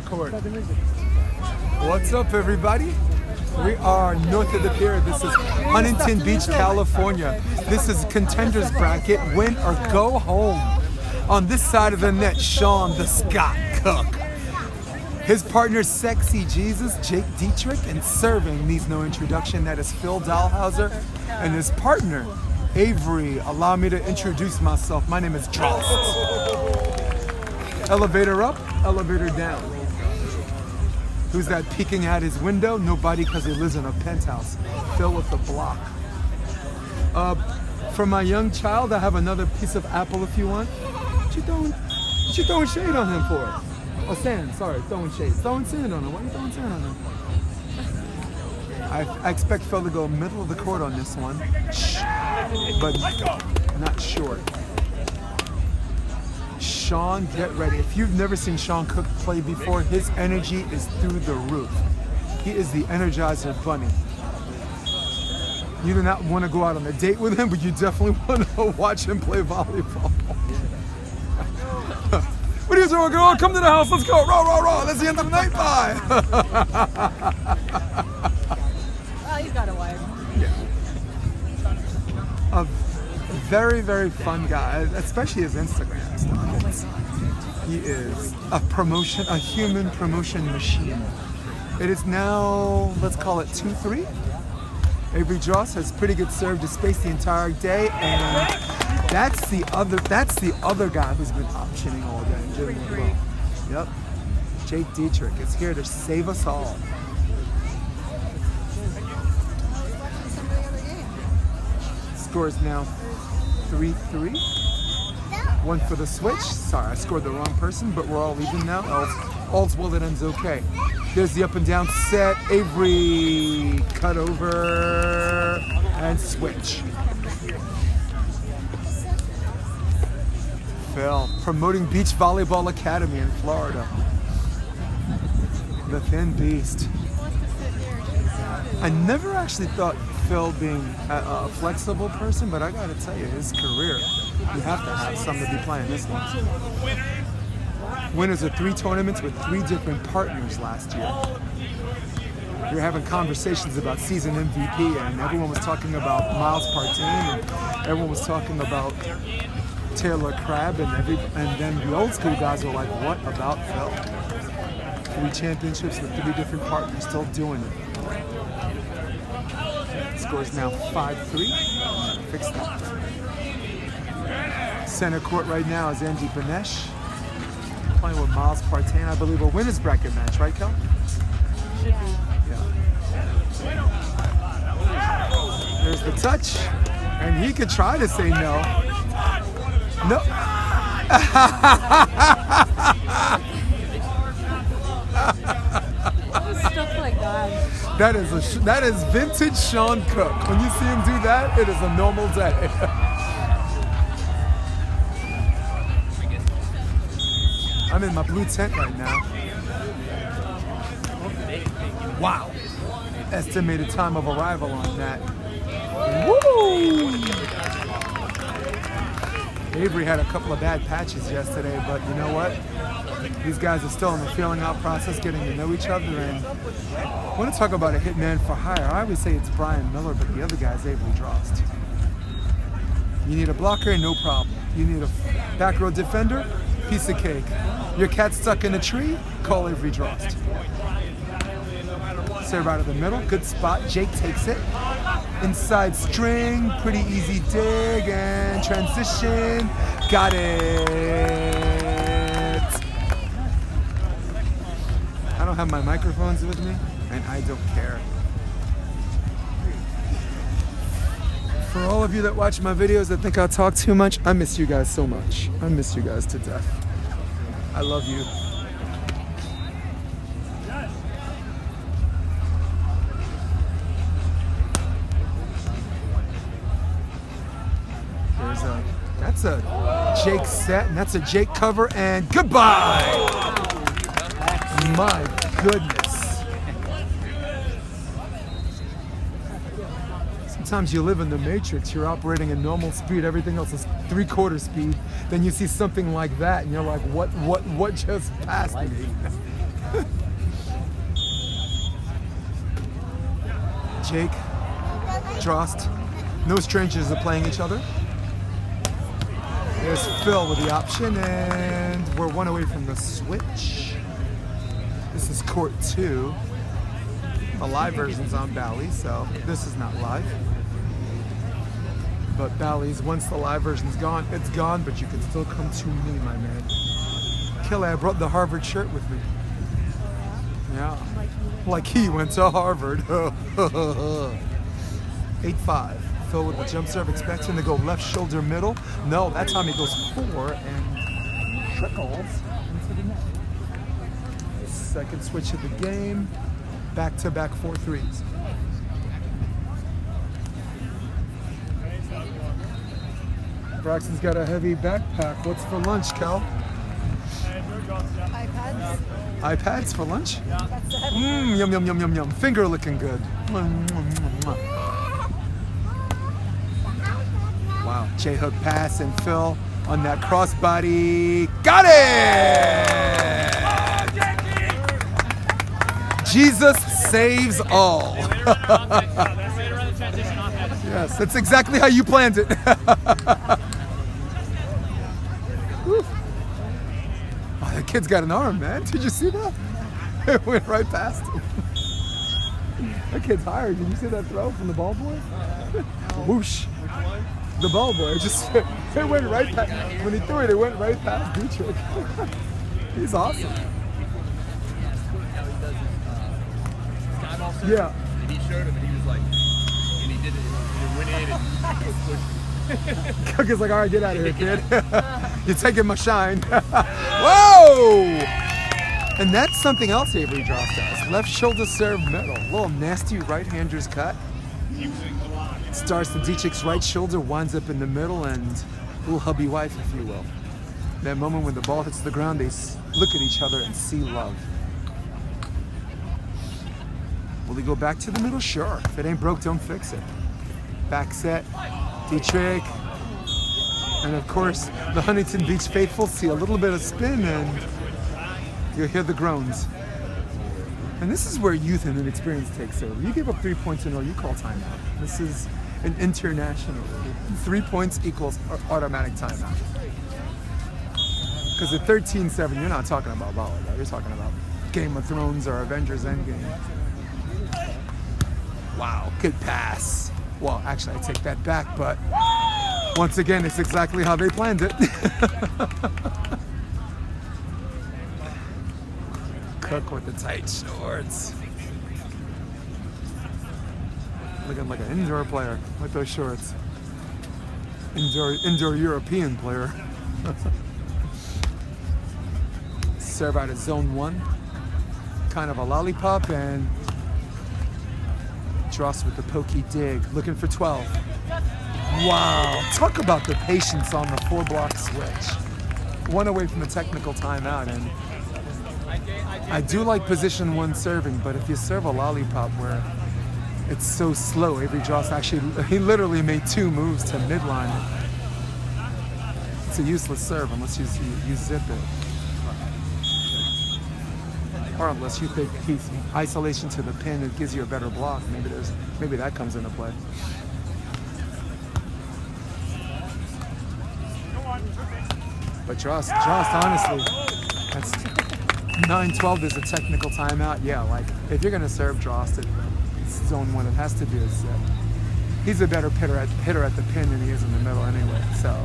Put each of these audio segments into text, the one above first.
record. What's up, everybody? We are north of the pier. This is Huntington Beach, California. This is Contenders Bracket, win or go home. On this side of the net, Sean the Scott Cook. His partner, Sexy Jesus, Jake Dietrich, and serving needs no introduction. That is Phil Dalhausser, and his partner, Avery. Allow me to introduce myself. My name is Drost. Elevator up, elevator down. Who's that peeking out his window? Nobody, because he lives in a penthouse filled with a block. For my young child, I have another piece of apple if you want. What you throwing shade on him for? Oh, sand, sorry, throwing shade. Throwing sand on him. Why are you throwing sand on him? I expect Phil to go middle of the court on this one, but not short. Sean, get ready. If you've never seen Sean Cook play before, his energy is through the roof. He is the Energizer Bunny. You do not want to go out on a date with him, but you definitely want to watch him play volleyball. What are you doing, girl? Come to the house. Let's go. Raw, raw, raw. That's the end of the night. Bye. Oh, he's got a wife. Yeah. A very, very fun guy, especially his Instagram stuff. He is a human promotion machine. It is now, let's call it 2-3. Avery Drost has pretty good serve to space the entire day, and that's the other guy who's been optioning all day. Yep. Jake Dietrich is here to save us all. Score is now 3-3. One for the switch. Sorry, I scored the wrong person, but we're all even now. All's well that ends okay. There's the up and down set. Avery cut over and switch. Phil promoting Beach Volleyball Academy in Florida. The Thin Beast. I never actually thought Phil being a flexible person, but I gotta tell you, his career, you have to have something to be playing this one. Winners of 3 tournaments with 3 different partners last year. We were having conversations about season MVP, and everyone was talking about Miles Partain, and everyone was talking about Taylor Crabb, and then the old school guys were like, what about Phil? 3 championships with 3 different partners, still doing it. Score's now 5-3. Fix that. Center court right now is Andy Benesh playing with Miles Partain. I believe a winners bracket match, right, Kel? Should be. Yeah. There's the touch, and he could try to say no. No. Stuff like that. That is vintage Sean Cook. When you see him do that, it is a normal day. I'm in my blue tent right now. Wow. Estimated time of arrival on that. Woo! Avery had a couple of bad patches yesterday, but you know what? These guys are still in the feeling out process, getting to know each other, and I want to talk about a hitman for hire. I always say it's Brian Miller, but the other guy's Avery Drost. You need a blocker? No problem. You need a back row defender? Piece of cake. Your cat's stuck in a tree? Call Avery Drost. Serve out of the middle, good spot. Jake takes it. Inside string, pretty easy dig, and transition. Got it. I don't have my microphones with me, and I don't care. For all of you that watch my videos that think I talk too much, I miss you guys so much. I miss you guys to death. I love you. That's a Jake set, and that's a Jake cover, and goodbye! My goodness. Sometimes you live in the matrix, you're operating at normal speed, everything else is 3/4 speed, then you see something like that, and you're like, what just passed me? Jake, Drost, no strangers are playing each other. There's Phil with the option, and we're one away from the switch. This is court 2. The live version's on Bally, so this is not live. But Bally's, once the live version's gone, it's gone, but you can still come to me, my man. Kelly, I brought the Harvard shirt with me. Yeah, like he went to Harvard. 8-5. Phil with the jump serve, expecting to go left shoulder middle. No, that time he goes 4 and trickles into the net. Second switch of the game. Back-to-back 4 threes. Braxton's got a heavy backpack. What's for lunch, Cal? iPads. iPads for lunch? That's the heavy. Yum, yum, yum, yum, yum. Finger looking good. Wow, J-hook pass and Phil on that crossbody. Got it! Jesus saves all. Yes, that's exactly how you planned it. Oh, that kid's got an arm, man. Did you see that? It went right past him. That kid's hired. Did you see that throw from the ball boy? Whoosh. The ball boy just, it went right past, when he threw it, it went right past Dietrich. He's awesome. Yeah. And he showed him, and he was like, and he did it, and it went in, and Cook is like, all right, get out of here, kid. You're taking my shine. Whoa! And that's something else Avery Drost does. Left shoulder serve middle. Little nasty right-hander's cut. Starts to Dietrich's right shoulder, winds up in the middle, and little hubby wife, if you will. That moment when the ball hits the ground, they look at each other and see love. Will he go back to the middle? Sure. If it ain't broke, don't fix it. Back set, Dietrich. And of course, the Huntington Beach faithful see a little bit of spin and you'll hear the groans. And this is where youth and inexperience takes over. You give up 3 points in a row, you call timeout. This is an international. 3 points equals automatic timeout. Because at 13-7, you're not talking about volleyball. You're talking about Game of Thrones or Avengers Endgame. Wow, good pass. Well, actually, I take that back, but once again, it's exactly how they planned it. Cook with the tight shorts. Looking like an indoor player with those shorts. Indoor European player. Serve out of zone 1. Kind of a lollipop, and Drost with the pokey dig, looking for 12. Wow, talk about the patience on the 4-block switch. 1 away from a technical timeout, and I do like position 1 serving, but if you serve a lollipop where it's so slow, Avery Drost actually, he literally made 2 moves to midline. It's a useless serve unless you zip it. Or unless you think he's isolation to the pin, it gives you a better block. Maybe that comes into play. But Drost, honestly, that's 9-12 is a technical timeout. Yeah, like if you're gonna serve Drost, it's zone 1. It has to be a zip. He's a better hitter at the pin than he is in the middle anyway. So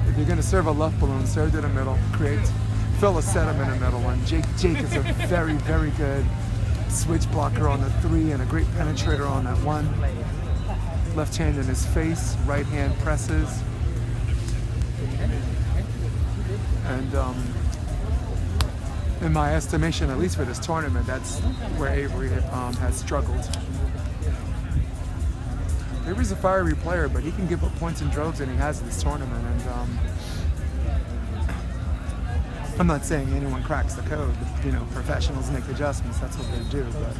if you're gonna serve a left balloon, serve to the middle, fill a set him in the middle one. Jake is a very, very good switch blocker on the 3 and a great penetrator on that 1. Left hand in his face, right hand presses. And in my estimation, at least for this tournament, that's where Avery has struggled. Avery's a fiery player, but he can give up points in droves, and he has this tournament. And I'm not saying anyone cracks the code. You know, professionals make adjustments. That's what they do. But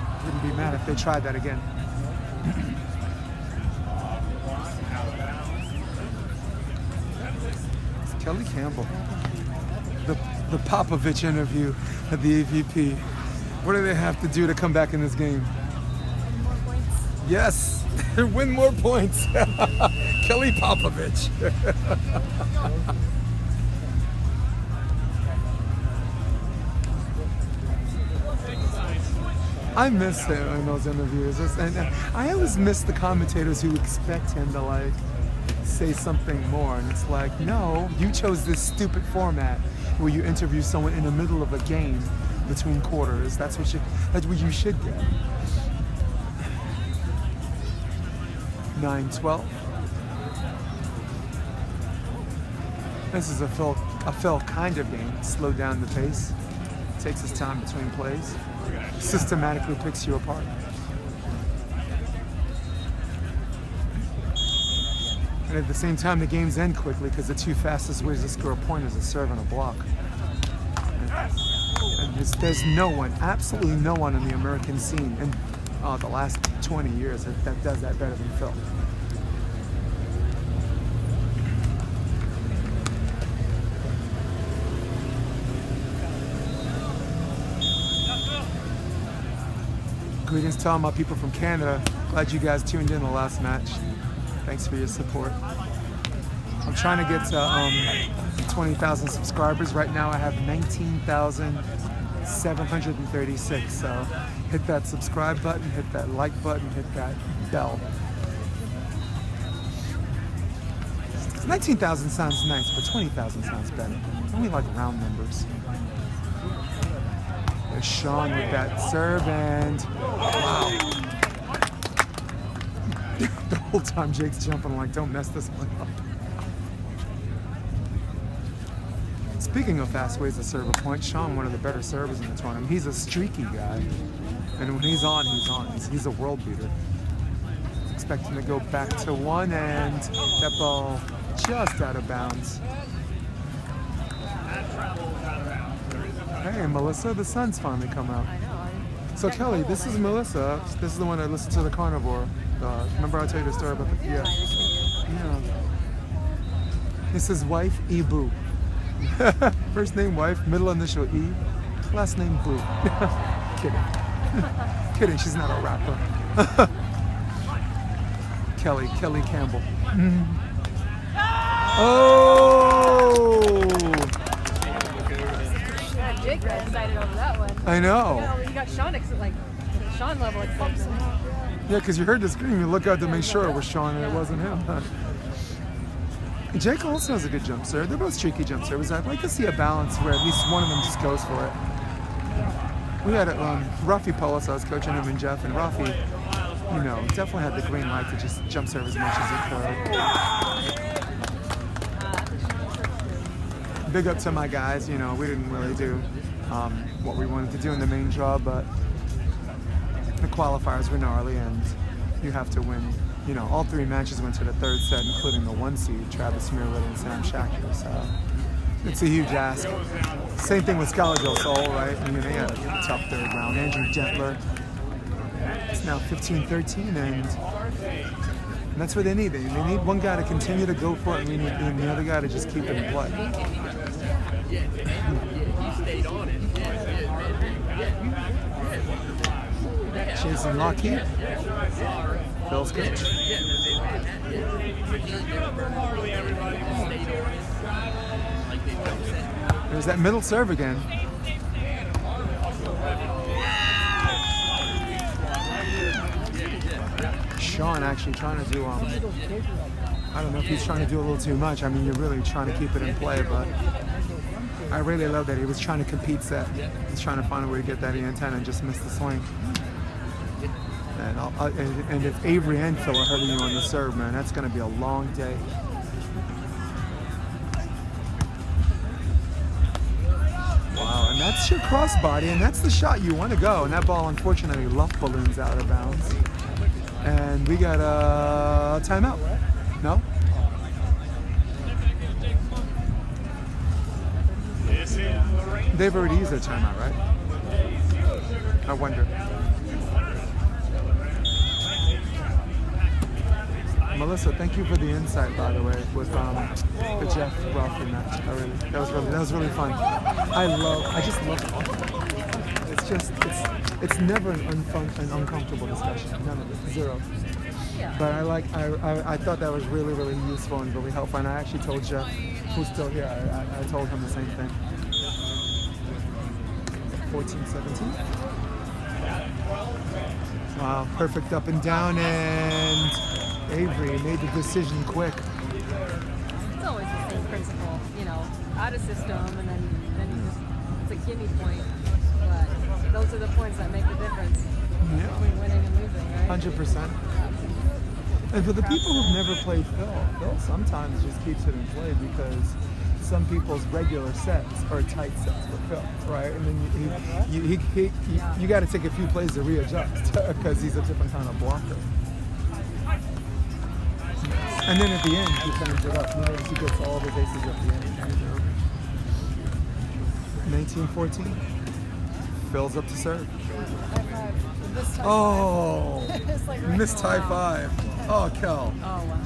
I wouldn't be mad if they tried that again. It's Kelly Campbell, the Popovich interview at the AVP. What do they have to do to come back in this game? Yes, win more points. Kelly Popovich. I miss him in those interviews, and I always miss the commentators who expect him to like say something more, and it's like, no, you chose this stupid format where you interview someone in the middle of a game between quarters. That's what you should get. 9-12. This is a Phil kind of game. Slow down the pace. Takes his time between plays. Systematically picks you apart. And at the same time, the games end quickly because the two fastest ways to score a point is a serve and a block. And there's no one, absolutely no one in the American scene in the last 20 years that does that better than Phil. Greetings to all my people from Canada. Glad you guys tuned in the last match. Thanks for your support. I'm trying to get to 20,000 subscribers. Right now I have 19,736. So hit that subscribe button, hit that like button, hit that bell. 19,000 sounds nice, but 20,000 sounds better. Only like round numbers. There's Sean with that serve, and wow. The whole time Jake's jumping like, don't mess this one up. Speaking of fast ways to serve a point, Sean, one of the better servers in the tournament. He's a streaky guy, and when he's on, he's on. He's a world beater. Expect him to go back to one, and that ball just out of bounds. Hey, Melissa, the sun's finally come out. I know. So Kelly, this is Melissa. This is the one that listened to the carnivore. Remember I told you the story about the yeah. This is wife Ibu. First name wife, middle initial E, last name Boo. Kidding. Kidding. She's not a rapper. Kelly Campbell. Oh! Jake got excited over that one. I know. You got Sean Sean level excitement. Yeah, because you heard the scream, you look out to make sure it was Sean and it wasn't him. Jake also has a good jump serve. They're both streaky jump servers. I'd like to see a balance where at least one of them just goes for it. We had Rafi Polis, I was coaching him and Jeff, and Rafi, you know, definitely had the green light to just jump serve as much as he could. Big up to my guys, you know, we didn't really do what we wanted to do in the main draw, but the qualifiers were gnarly and you have to win. You know, all three matches went to the third set, including the 1 seed, Travis Mirwood and Sam Shacker, so it's a huge ask. Same thing with Scala Del Sol, right? I mean, they had a tough third round. Andrew Gentler, it's now 15-13, and that's what they need. They need one guy to continue to go for it, and the other guy to just keep it in play. Jason Lockheed, Phil's coach. There's that middle serve again. Sean actually trying to do, I don't know if he's trying to do a little too much. I mean, you're really trying to keep it in play, but I really love that he was trying to compete set. He's trying to find a way to get that antenna and just miss the swing. And if Avery and Phil are hurting you on the serve, man, that's going to be a long day. Wow, and that's your crossbody, and that's the shot you want to go. And that ball, unfortunately, luft balloons out of bounds. And we got a timeout. No? They've already used their timeout, right? I wonder. Melissa, thank you for the insight, by the way, with the Jeff Ruffin match. That was really fun. I just love it. it's never an uncomfortable discussion. None of it. Zero. Yeah. But I thought that was really, really useful and really helpful. And I actually told Jeff, who's still here, I told him the same thing. 14, 17. Wow, perfect up and down, and Avery made the decision quick. It's always the same principle, you know, out of system, and then you just, it's a gimme point. But those are the points that make the difference between winning and losing, right? 100%. And for the people who've never played Phil sometimes just keeps it in play because some people's regular sets are tight sets with Phil, right? And then you got to take a few plays to readjust because he's a different kind of blocker. And then at the end, he turns it up. You notice he gets all the bases at the end. You know? 1914. Phil's up to serve. Oh, missed high five. Oh, Kel. Oh, wow.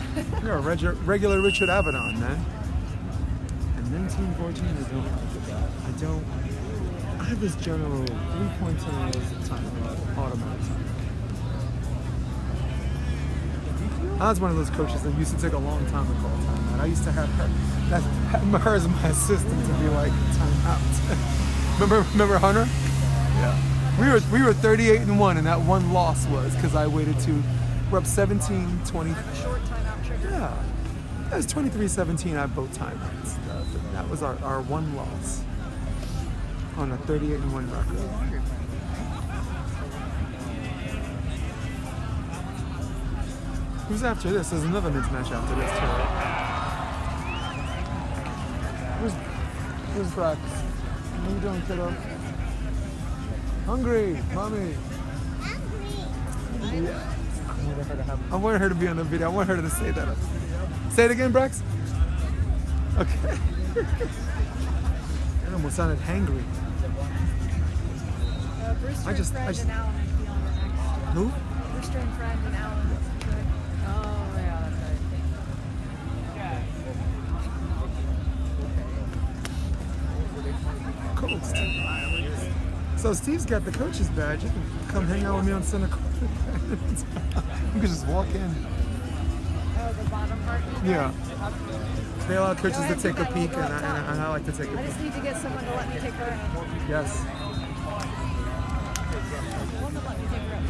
You're a regular Richard Avedon, man. And 1914, I have this general 3.10 time automatic time. I was one of those coaches that used to take a long time to call timeout. I used to have her as my assistant to be like, timeout. remember Hunter? Yeah. We were 38-1, and that one loss was because I waited we're up 17-20. Short timeout trigger. Yeah. That was 23-17 at both timeouts. That was our one loss on a 38-1 record. Who's after this? There's another men's match after this too, right? Where's Brax? What are you doing, kiddo? Hungry, mommy. Hungry. Yeah. I wanted her to be on the video. I want her to say that. Say it again, Brax. Okay. It almost sounded hangry. Brewster I just- and Fred and Alan would be on the next. Who? Brewster and Fred and Alan. Oh, yeah, that's right. Cool. So Steve's got the coach's badge. You can come hang out with me on center court. You can just walk in. Oh, the bottom part? Yeah. They allow coaches to take a peek, and I like to take a I peek. just need to get someone to let me take her in. Yes. One to let me take her in.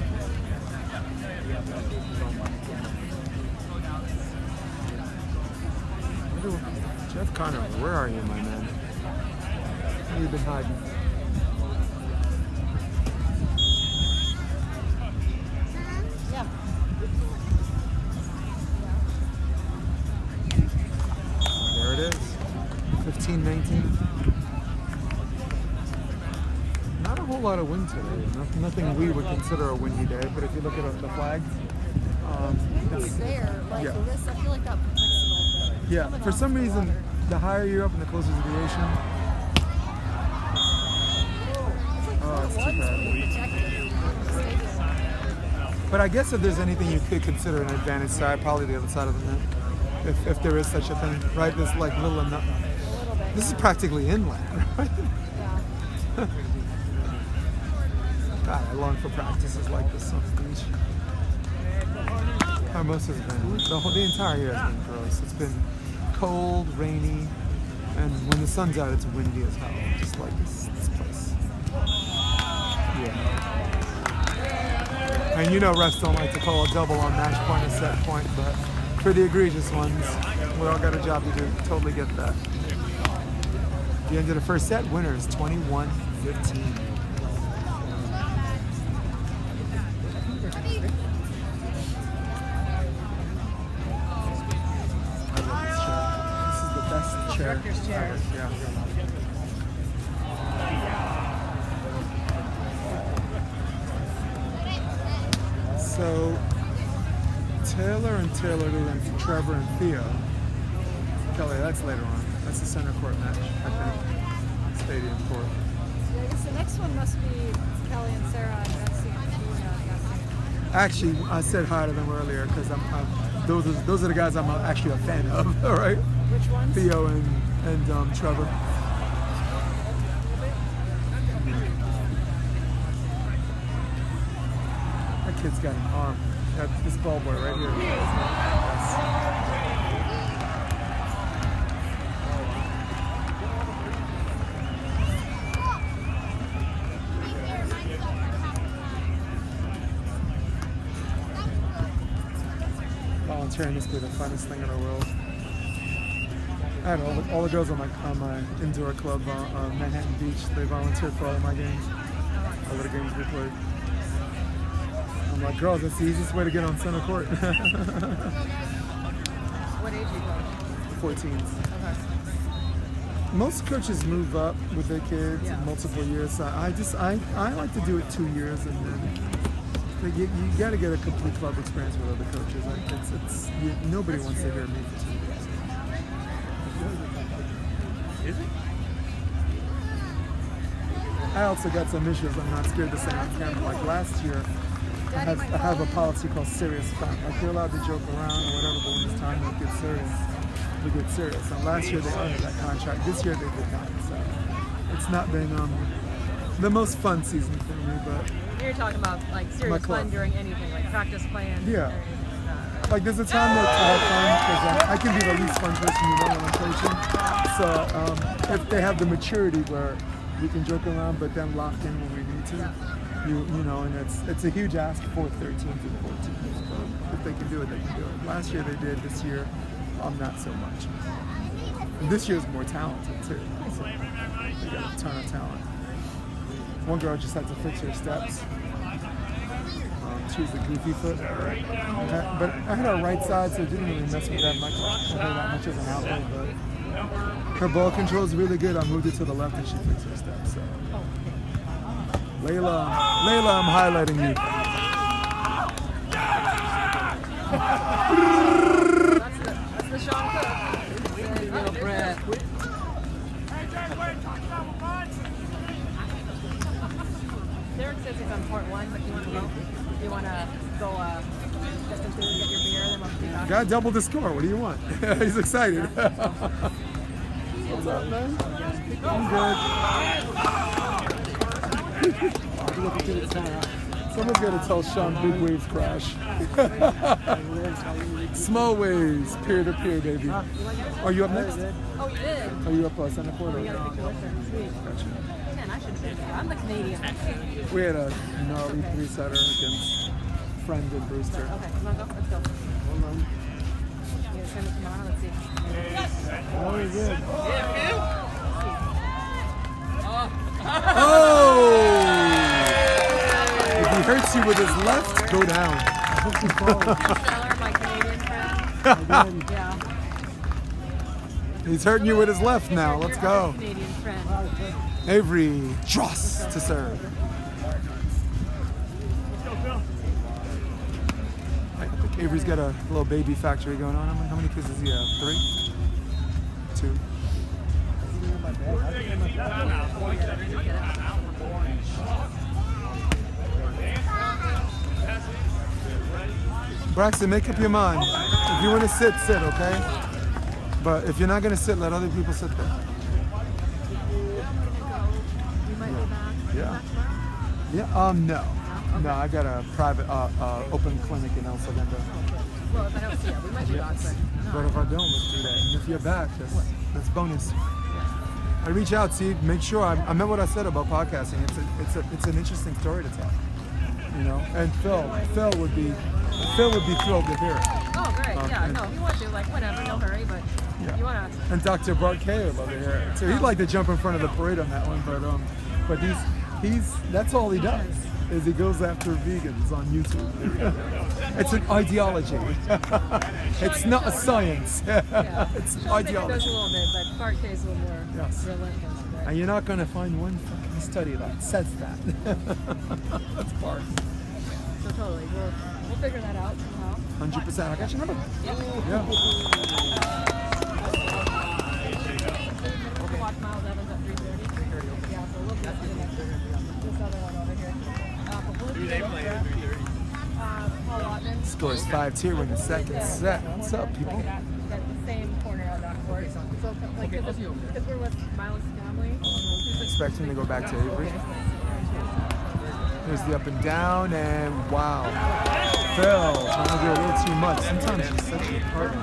Jeff Connor, where are you, my man? Where have you been hiding? Yeah. There it is. 15-19. Not a whole lot of wind today. Nothing we would consider a windy day, but if you look at the flags, It's there, like yeah. this, I feel like that protects it a little bit. Yeah, Coming for off some the reason, water. the higher you're up and the closer to the ocean. Oh, it's too bad. But I guess if there's anything you could consider an advantage side, probably the other side of the net. If there is such a thing, right? This like little enough. This is practically inland, right? Yeah. God, I long for practices like this on the beach. How most has been. The entire year has been gross. It's been cold, rainy, and when the sun's out, it's windy as hell. Just like this place. Yeah. And you know refs don't like to call a double on match point or set point, but for the egregious ones, we all got a job to do. Totally get that. The end of the first set, winner is 21-15. Chair. Chair. Yeah. So Taylor and then Trevor and Theo. Kelly, that's later on. That's the center court match, I think. Stadium court. Yeah, I guess the next one must be Kelly and Sarah and Betsy and Gina. Actually, I said hi to them earlier because those are the guys I'm actually a fan of. All right. Which ones? Theo and Trevor. kid's got an arm. This ball boy right here. Yes. Volunteering is the funnest thing in the world. I had all the girls on my indoor club, Manhattan Beach. They volunteered for all of my games, all of the games we played. I'm like, girls, that's the easiest way to get on center court. What age you coach? 14s. Okay. Most coaches move up with their kids in multiple years. So I like to do it 2 years, and then you got to get a complete club experience with other coaches. Nobody wants to hear me for 2 years. Is it? I also got some issues I'm not scared to say on camera. Like last year, I have a policy called serious fun. Like you're allowed to joke around or whatever, but when it's time to get serious, we get serious. And last year they honored that contract. This year they did not. So it's not been the most fun season for me, but You're talking about like serious fun during anything, like practice plans. Yeah. Or anything like that. like there's a time to have fun because I can be the least fun person you know when I'm coaching. So if they have the maturity where we can joke around but then lock in when we need to, you know, and it's a huge ask for 13s and 14s. But if they can do it, they can do it. Last year they did. This year, not so much. And this year's more talented too. So they got a ton of talent. One girl just had to fix her steps. She was a goofy foot. But I had her right side, so it didn't really mess with that much. That much as an outlet, but her ball control is really good. I moved it to the left and she fixed her steps. So. Layla, I'm highlighting you. That's the Sean Cook. Brad. Derek says he's on port 1, but you want to go? You want to go get some food, get your beer, and then we'll be back? Got double the score. What do you want? He's excited. What's up, man? I'm good. Someone's got to tell Sean big waves crash. Small waves, peer to peer, baby. Are you up next? Oh, you did? Are you up center court? You got to pick your lister. Sweet. Man, I should have been there. I'm the Canadian. We had a gnarly 3-setter against Friend and Brewster. Okay, come on, go. Let's go. Hold on. You gonna send it tomorrow? Let's see. Very good. Oh! If he hurts you with his left, go down. Seller, my Canadian friend. Yeah. He's hurting you with his left now. Let's go. Canadian friend. Avery Drost to serve. I think Avery's got a little baby factory going on. How many kids does he have? 3? 2? Braxton, make up your mind. If you want to sit, sit, okay? But if you're not going to sit, let other people sit there. You might go back. Yeah. Yeah. No. No, I got a private, open clinic in El Segundo. Well, if I don't see it, we might be back. But if I don't, let's do that. And if you're back, that's bonus. I reach out, see, make sure. I meant what I said about podcasting. It's an interesting story to tell. You know, and Phil would be thrilled to hear it. Oh, great. Yeah, no, if you want to, like, whatever, no hurry, but you want to. And Dr. Bart K would love to hear it. So he'd like to jump in front of the parade on that one, but he's that's all he does. Is he goes after vegans on YouTube. It's an ideology. It's not a science. Yeah. It's It ideology. does a little bit, but Bart K is a little more relentless. Right? And you're not going to find one fucking study that says that. That's Bart. So totally, we'll figure that out somehow. 100%. I got your number. Yep. Yeah. We'll watch Miles Evans at 3:30. Yeah, so we'll be at the next one. This other one over here. Who they play at 3:30? Paul Watman. Scores 5-2 in the second set. What's up, people? Got the same corner on that court. So, like, because we're with Miles' family. Expect him to go back to Avery. There's the up and down, and wow. Phil trying to do a little too much. Sometimes she's such a partner.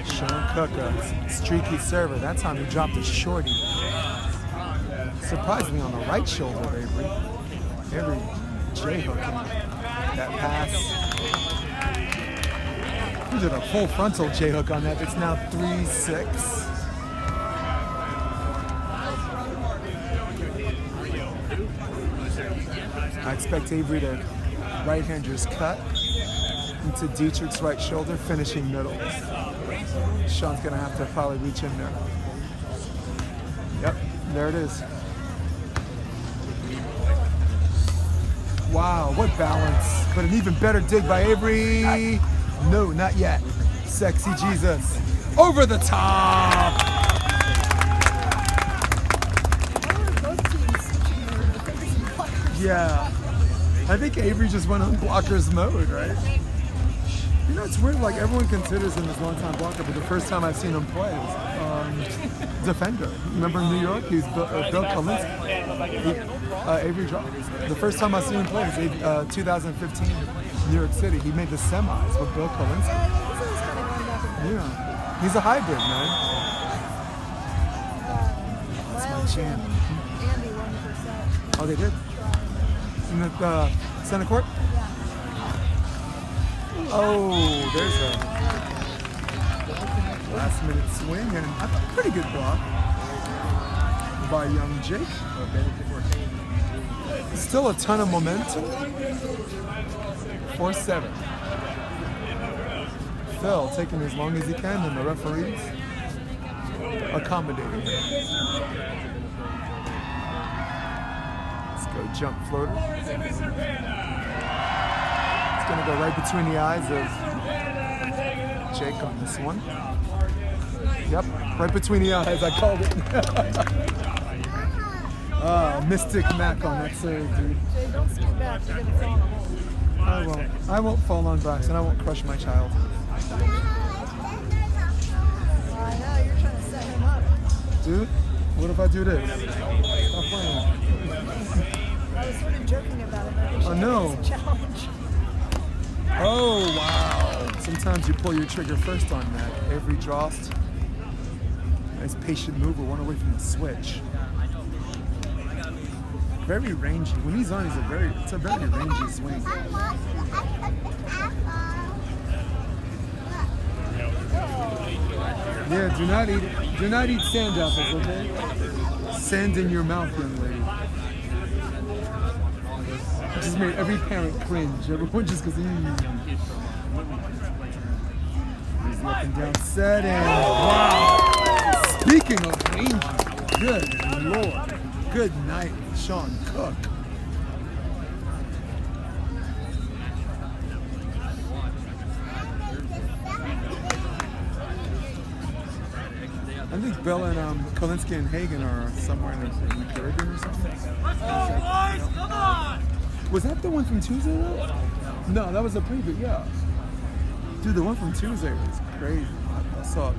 Sean Cook, a streaky server. That time he dropped a shorty. Surprisingly on the right shoulder, Avery. Avery J-hook that pass. He did a full frontal J-hook on that. It's now 3-6. I expect Avery to right-hander's cut into Dietrich's right shoulder, finishing middle. Sean's gonna have to probably reach in there. Yep, there it is. Wow, what balance. But an even better dig by Avery. No, not yet. Sexy Jesus. Over the top. Yeah. I think Avery just went on blockers mode, right? You know, it's weird, like everyone considers him as one-time blocker, but the first time I've seen him play was defender. Remember in New York? He was Bill Kalinsky. Avery Drost. The first time I seen him play was 2015 New York City. He made the semis with Bill Kalinsky. Yeah. He's a hybrid, man. That's my champ. Andy won the first set. Oh, they did? In the center court? Oh, there's a last minute swing and a pretty good block by young Jake. Still a ton of momentum. 4-7. Phil taking as long as he can, and the referees accommodating him. Let's go jump floater. Gonna go right between the eyes of Jake on this one. Yep, right between the eyes, I called it. Mystic Mac on that serve, dude. Jay, don't skip back, you're gonna fall in the hole. I won't fall on backs, and I won't crush my child. I know, you're trying to set him up. Dude, what if I do this? Stop playing. I was sort of joking about it, but I think Oh, no. it's a challenge. Oh, wow. Sometimes you pull your trigger first on that. Avery Drost. Nice patient move. We're one away from the switch. Very rangy. When he's on, it's a very rangy swing. Yeah, do not eat sand apples, okay? Sand in your mouth, young lady. It just made every parent cringe. Everyone just goes, There's the up and down set, and wow! Speaking of rangy, good Lord. Good night, Sean Cook. I think Bill and Kalinsky and Hagen are somewhere in the Caribbean or something. Come on! Was that the one from Tuesday though? No, that was a preview, yeah. Dude, the one from Tuesday was crazy. I saw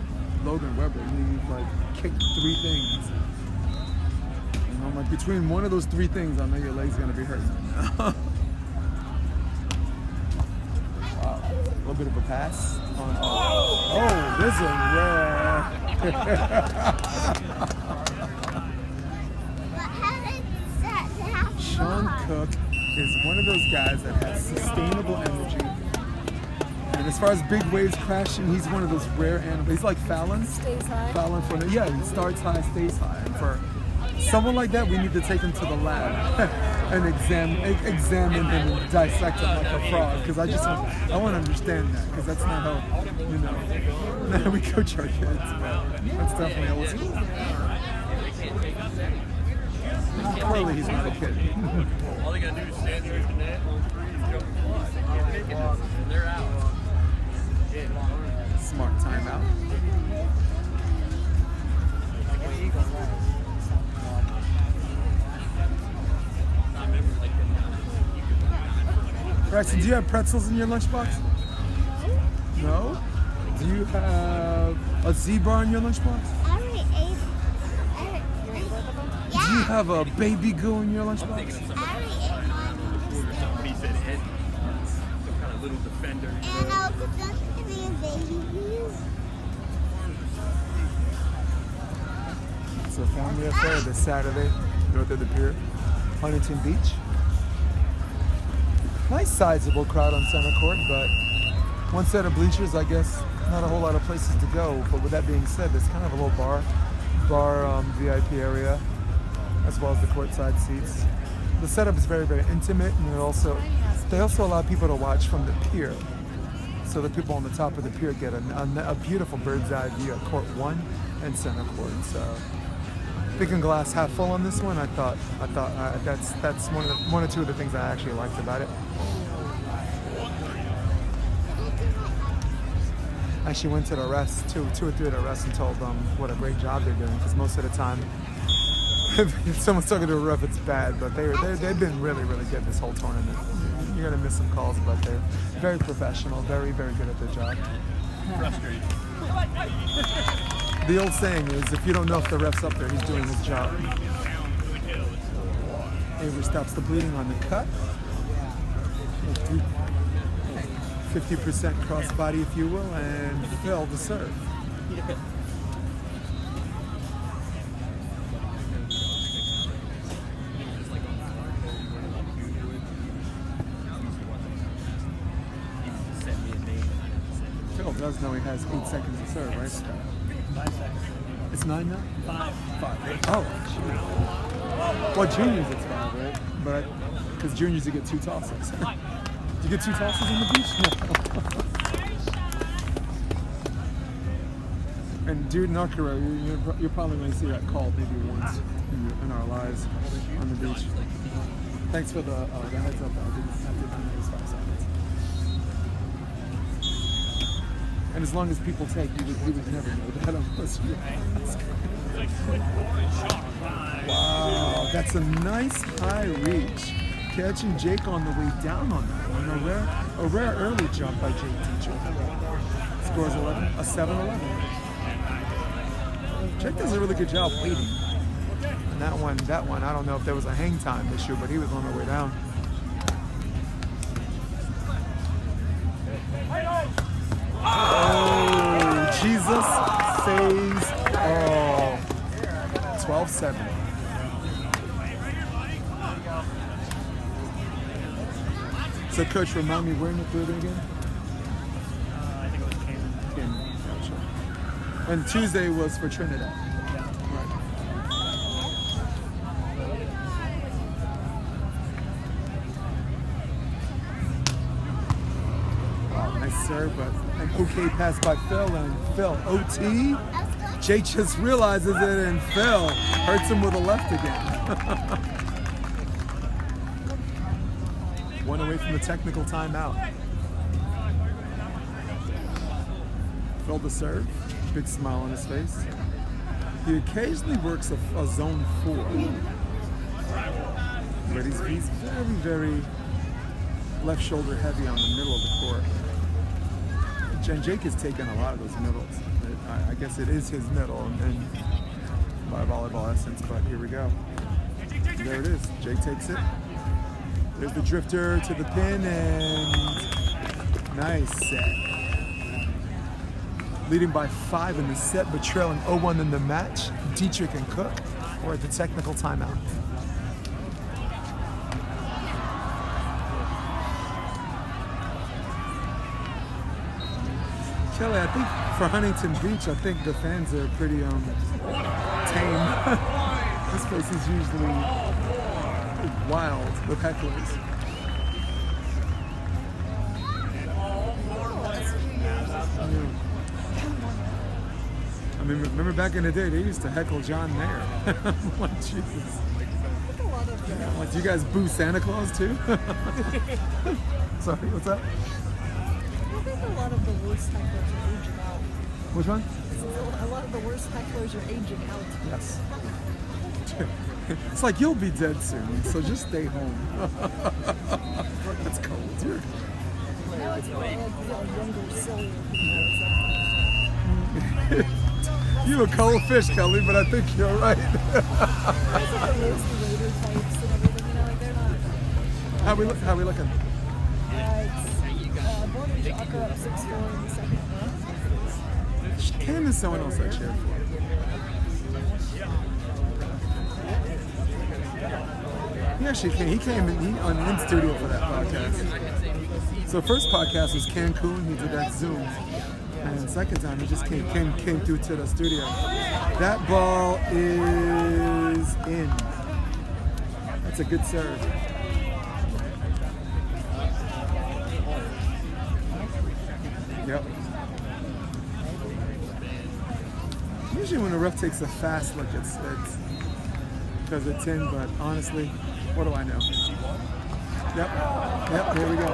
Logan Webber, he like kicked 3 things. And I'm like, between one of those 3 things, I know your leg's gonna be hurting. Wow, a little bit of a pass. Oh, this is rare. Sean Cook is one of those guys that has sustainable energy. And as far as big waves crashing, he's one of those rare animals. He's like Fallon. Stays high. Fallon he starts high, stays high. And for someone like that, we need to take him to the lab and examine him and dissect him like a frog. Because I want to understand that. Because that's not how, we coach our kids. That's definitely old school. Clearly, he's not a kid. All they gotta do is stand there at the net on 3 and jump the fly. And they're out. Smart timeout. Braxton, do you have pretzels in your lunchbox? No? Do you have A zebra in your lunchbox? I already ate. Do you have a baby goo in your lunchbox? I already ate mine. Somebody said head. Some kind of little defender. And I was just going to be a baby bee. It's a family affair this Saturday, north of the pier, Huntington Beach. Nice sizable crowd on center court, but one set of bleachers, I guess, not a whole lot of places to go. But with that being said, there's kind of a little bar VIP area, as well as the courtside seats. The setup is very, very intimate, and they also allow people to watch from the pier. So the people on the top of the pier get a beautiful bird's eye view at court 1 and center court. So thinking glass half full on this one, I thought that's one or two of the things I actually liked about it. I actually went to the refs, two or three of the refs, and told them what a great job they're doing, because most of the time, if someone's talking to a ref, it's bad, but they've been really, really good this whole tournament. You're going to miss some calls, but they're very professional, very, very good at their job. Frustrating. The old saying is, if you don't know if the ref's up there, he's doing his job. Avery stops the bleeding on the cut. 50% crossbody, if you will, and Phil the serve. Phil does know he has 8 seconds to serve, right? 5 seconds. It's 9 now? 5. Oh, shoot. Well, juniors it's 5, right? But because juniors you get 2 tosses. Do you get 2 tosses on the beach? No. And dude, in our career, you're probably going to see that called maybe once in our lives on the beach. Thanks for the heads up. I did those 5 seconds. And as long as people take, you would never know that unless you ask. Wow, that's a nice high reach. Catching Jake on the way down on that one. A rare early jump by Jake Dietrich. Scores 11, a 7-11. Jake does a really good job waiting. And that one, I don't know if there was a hang time issue, but he was on the way down. Oh, Jesus saves all. 12-7. So, Coach, remind me, where in the third again? I think it was Cameron. Gotcha. And Tuesday was for Trinidad. Right. Wow, nice serve, but an okay pass by Phil, and Phil, OT. Jake just realizes it, and Phil hurts him with a left again. One away from the technical timeout. Phil the serve, big smile on his face. He occasionally works a zone 4, but he's very, very left shoulder heavy on the middle of the court. And Jake has taken a lot of those middles. I guess it is his middle, and by volleyball essence, but here we go. There it is. Jake takes it. There's the drifter to the pin, and nice set. Leading by 5 in the set, but trailing 0-1 in the match. Dietrich and Cook are at the technical timeout. Kelly, I think for Huntington Beach, I think the fans are pretty tame. This place is usually wild with hecklers. I mean, remember back in the day, they used to heckle John Mayer. Like, Jesus. Like, do you guys boo Santa Claus too? Sorry, what's that? I think a lot of the worst hecklers are aging out. Which one? A lot of the worst hecklers are aging out. Yes. It's like, you'll be dead soon, so just stay home. It's cold here. Now it's more like, younger, sillier people. You a cold fish, Kelly, but I think you're right. There's like the Rosie Raider types and everything, you know, like they're not. How we looking? Born to Jocker up 6-4 in the second round. Cam is someone else I cheer for. He actually came. He came in studio for that podcast. So first podcast was Cancun. He did that Zoom, and second time he just came through to the studio. That ball is in. That's a good serve. Yep. Usually when a ref takes a fast look, it's because it's in, but honestly, what do I know? Yep, there we go.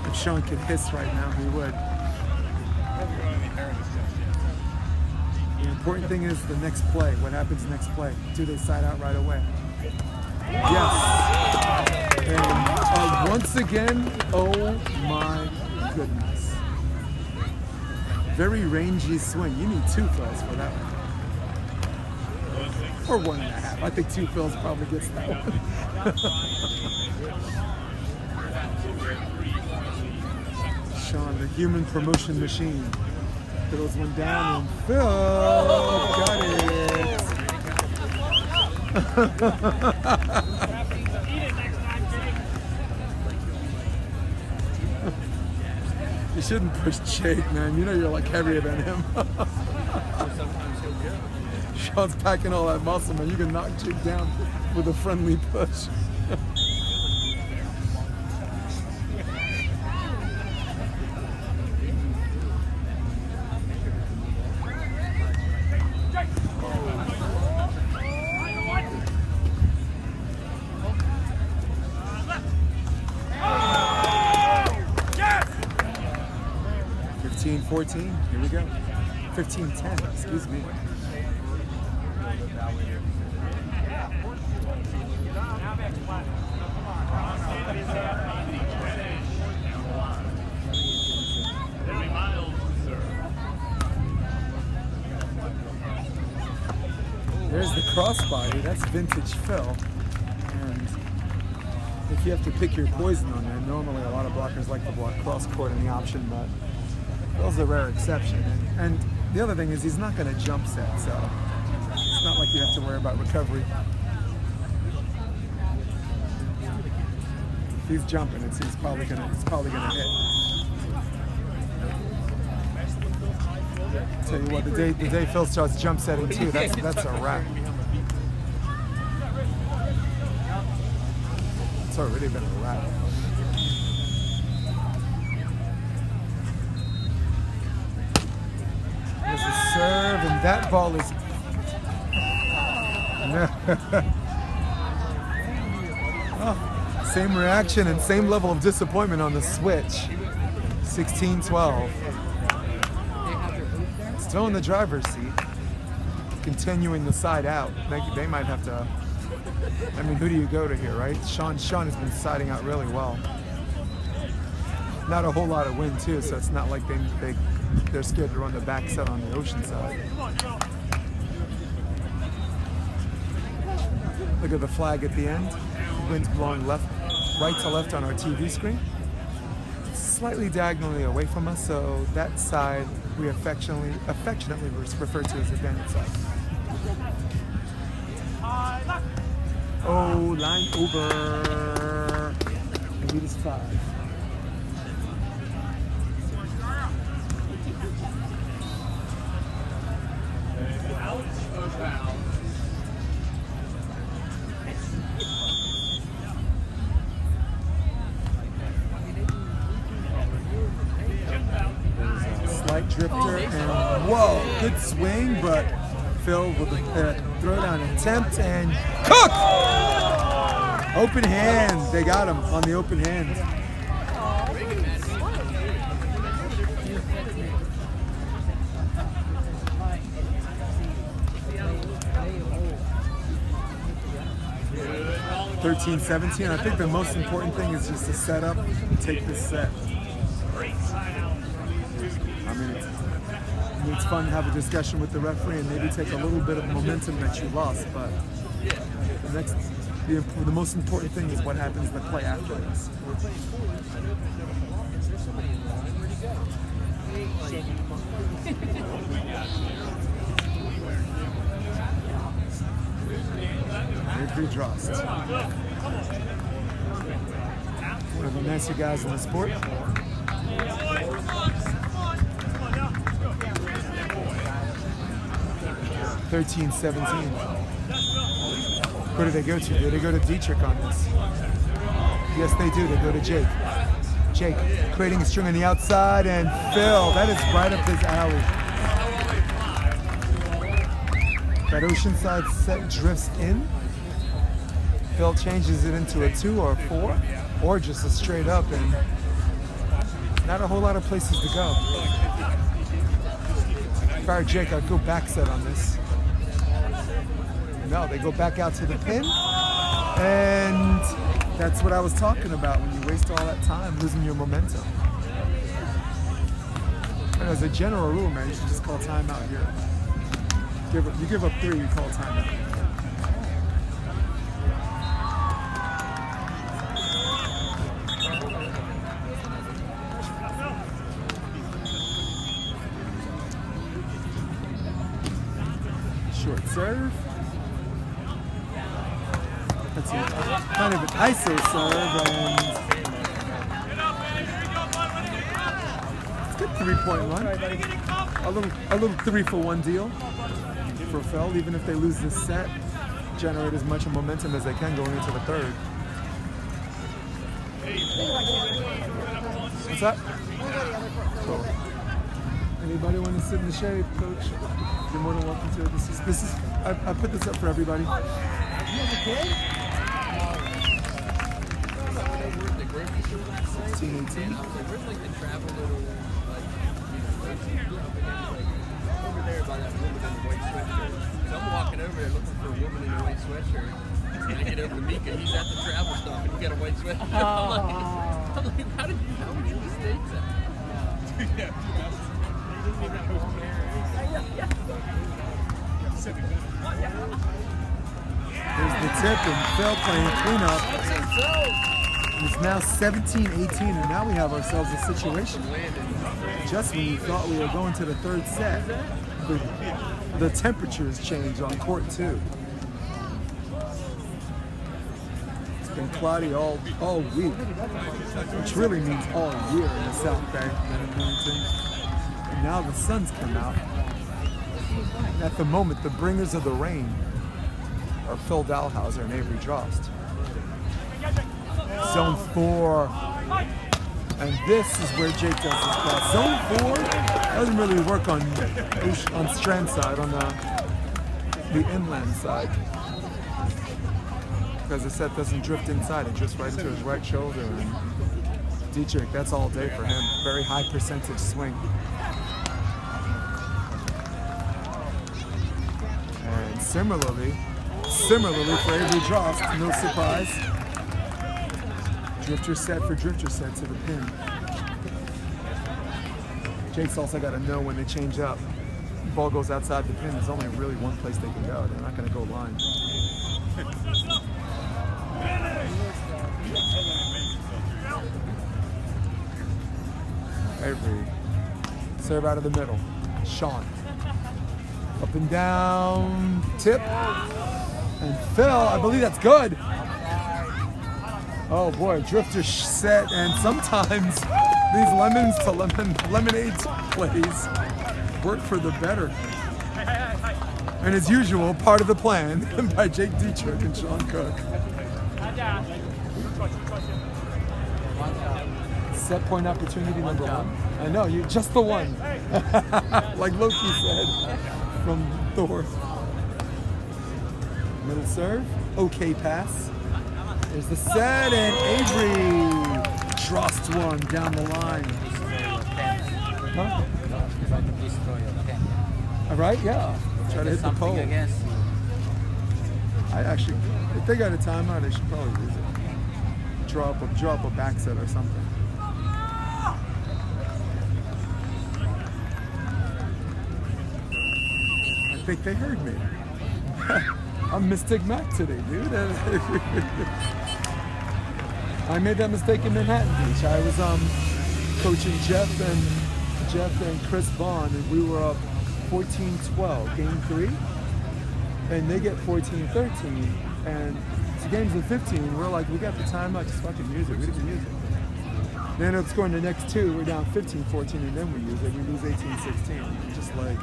If Sean could hiss right now, he would. The important thing is the next play. What happens next play? Do they side out right away? Yes. And once again, oh my goodness. Very rangy swing. You need 2 fills for that one. Or 1.5. I think 2 fills probably gets that one. Sean, the human promotion machine. Throws one down and Phil got it. You shouldn't push Jake, man. You know you're like heavier than him. Sean's packing all that muscle, man. You can knock Jake down with a friendly push. .14, here we go. 15-10, excuse me. There's the crossbody, that's vintage Phil. And if you have to pick your poison on there, normally a lot of blockers like to block cross court in the option, but Phil's a rare exception. And the other thing is he's not going to jump set, so it's not like you have to worry about recovery. If he's jumping, he's probably gonna hit. Tell you what, the day Phil starts jump setting too, that's a wrap. It's already been a wrap. There's a serve, and that ball is. Oh, same reaction and same level of disappointment on the switch. 16-12. Still in the driver's seat. Continuing the side out. They might have to. I mean, who do you go to here, right? Sean has been siding out really well. Not a whole lot of wind too, so it's not like they're scared to run the back set on the ocean side. Look at the flag at the end. The wind's blowing right to left on our TV screen. It's slightly diagonally away from us, so that side we affectionately refer to as the advantage side. Oh, line over. Maybe it is 5. Slight drifter and whoa, good swing, but Phil with a throwdown attempt and cook! Open hand, they got him on the open hand. 13-17. I think the most important thing is just to set up and take this set. I mean, it's fun to have a discussion with the referee and maybe take a little bit of momentum that you lost, but the most important thing is what happens in the play after this. Avery Drost. One of the nicer guys in the sport. 13-17. Who do they go to? Do they go to Dietrich on this? Yes, they do. They go to Jake. Jake creating a string on the outside, and Phil. That is right up his alley. That Oceanside set drifts in. Phil changes it into a 2 or a 4, or just a straight up, and not a whole lot of places to go. If I were Jake, I'd go back set on this. No, they go back out to the pin, and that's what I was talking about when you waste all that time losing your momentum. And as a general rule, man, you should just call timeout here. You give up 3, you call timeout. Short serve. That's kind of an ISO serve, and it's a good 3-point run. A little 3-for-1 deal for Phil, even if they lose this set, generate as much momentum as they can going into the third. What's that? Cool. Anybody want to sit in the shade, Coach? You're more than welcome to. This is. I put this up for everybody. The grocery store last night, 16, 18. and I was like, where's like the travel little, like, over there by that woman in the white sweatshirt. So I'm walking over there looking for a woman in a white sweatshirt, and I get over to Mika, he's at the travel stop, and he got a white sweatshirt. I'm like, how would you mistake that? There's the tip, and Phil playing cleanup. It's now 17-18, and now we have ourselves a situation. Just when we thought we were going to the third set, the temperatures changed on court 2. It's been cloudy all week, which really means all year in the South Bank and in Huntington. And now the sun's come out. And at the moment, the bringers of the rain are Phil Dalhausser and Avery Drost. Zone 4. And this is where Jake does his best. Zone 4 doesn't really work on strand side, on the inland side. Because the set doesn't drift inside, it drifts right into his right shoulder. And Dietrich, that's all day for him. Very high percentage swing. And similarly for Avery Drost, no surprise. Drifter set for drifter set to the pin. Jake's also got to know when they change up. The ball goes outside the pin, there's only really one place they can go. They're not going to go line. Avery. Serve out of the middle. Sean. Up and down. Tip. And Phil, I believe that's good. Oh boy, drifter set, and sometimes these lemons to lemonade plays work for the better. And as usual, part of the plan by Jake Dietrich and Sean Cook. Set point opportunity number 1. I know, you just the one. Like Loki said from Thor. Middle serve, okay pass. There's the set, and Avery Drost one down the line. Huh? All right, yeah. Try to hit the pole. If they got a timeout, they should probably use it. Drop a back set or something. I think they heard me. I'm Mystic Mac today, dude. I made that mistake in Manhattan Beach. I was coaching Jeff and Chris Vaughn, and we were up 14-12, game 3, and they get 14-13, and the game's at 15. We're like, we got the timeout, just fucking use it. We didn't use it. They ended up scoring the next 2. We're down 15-14, and then we use it. We lose 18-16. Just like,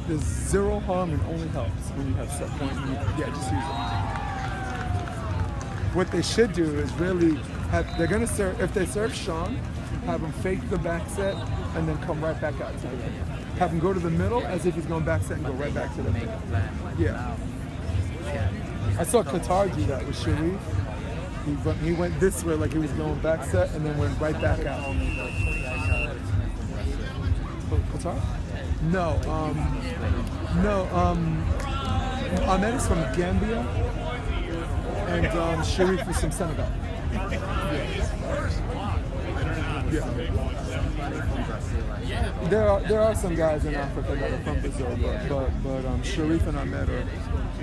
there's zero harm and only helps when you have set point. And just use it. What they should do is really they're gonna serve, if they serve Sean, have him fake the back set and then come right back out to the middle. Have him go to the middle as if he's going back set and go right back to the middle. Yeah. I saw Qatar do that with Sharif. He went this way like he was going back set and then went right back out. Qatar? No. Ahmed is from Gambia and Sharif is from Senegal. Yeah. There are some guys in Africa that are from Brazil, but Sharif and Ahmed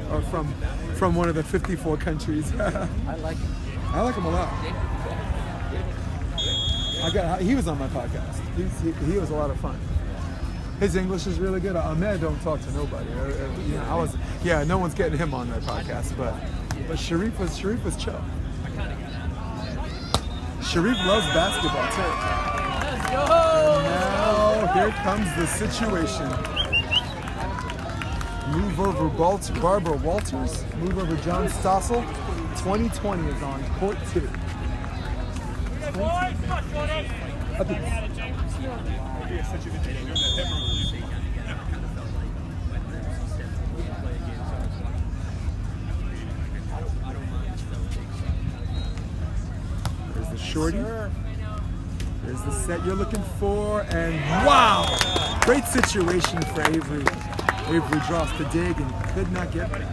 are from one of the 54 countries. I like him a lot. He was on my podcast. He was a lot of fun. His English is really good. Ahmed don't talk to nobody. No one's getting him on their podcast, but Sharif was chill. Sharif loves basketball too. Let's go! And now here comes the situation. Move over Barbara Walters. Move over John Stossel. 2020 is on court 2. There's the shorty. There's the set you're looking for, and wow! Great situation for Avery. Avery Drost to dig and could not get there.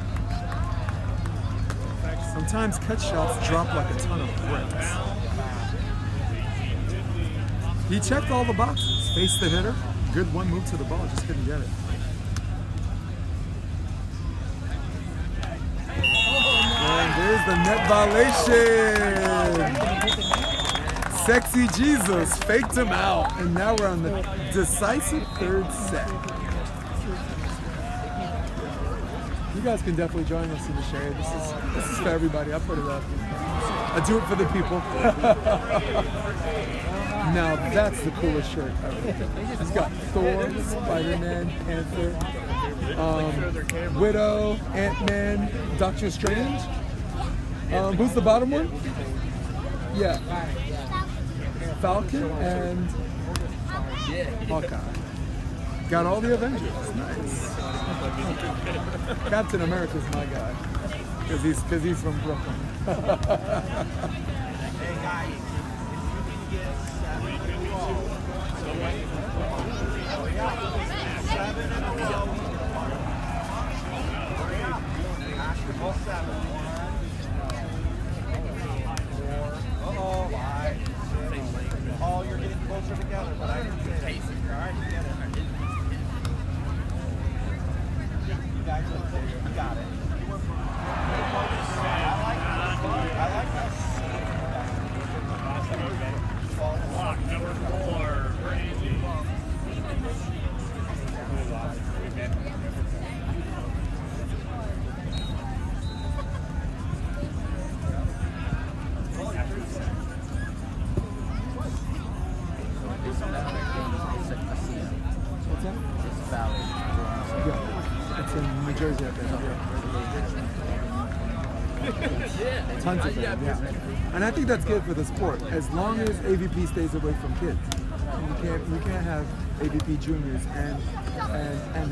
Sometimes cut shots drop like a ton of bricks. He checked all the boxes. Faced the hitter. Good one move to the ball, just couldn't get it. And there's the net violation. Sexy Jesus faked him out. And now we're on the decisive 3rd set. You guys can definitely join us in the shade. This is for everybody. I put it up. I do it for the people. Now that's the coolest shirt ever. It's got Thor, Spider-Man, Panther, Widow, Ant-Man, Doctor Strange. Who's the bottom one? Yeah. Falcon and Hawkeye. Got all the Avengers. Nice. Captain America's my guy. Because he's from Brooklyn. Oh, you're getting closer together, but I didn't get it. All right, you get it. You guys look closer. You got it. I like that. Block number 4. Crazy. What's that? Yeah, it's in New Jersey, I think. Yeah. Tons of them, yeah. And I think that's good for the sport, as long as AVP stays away from kids. You can't have AVP juniors and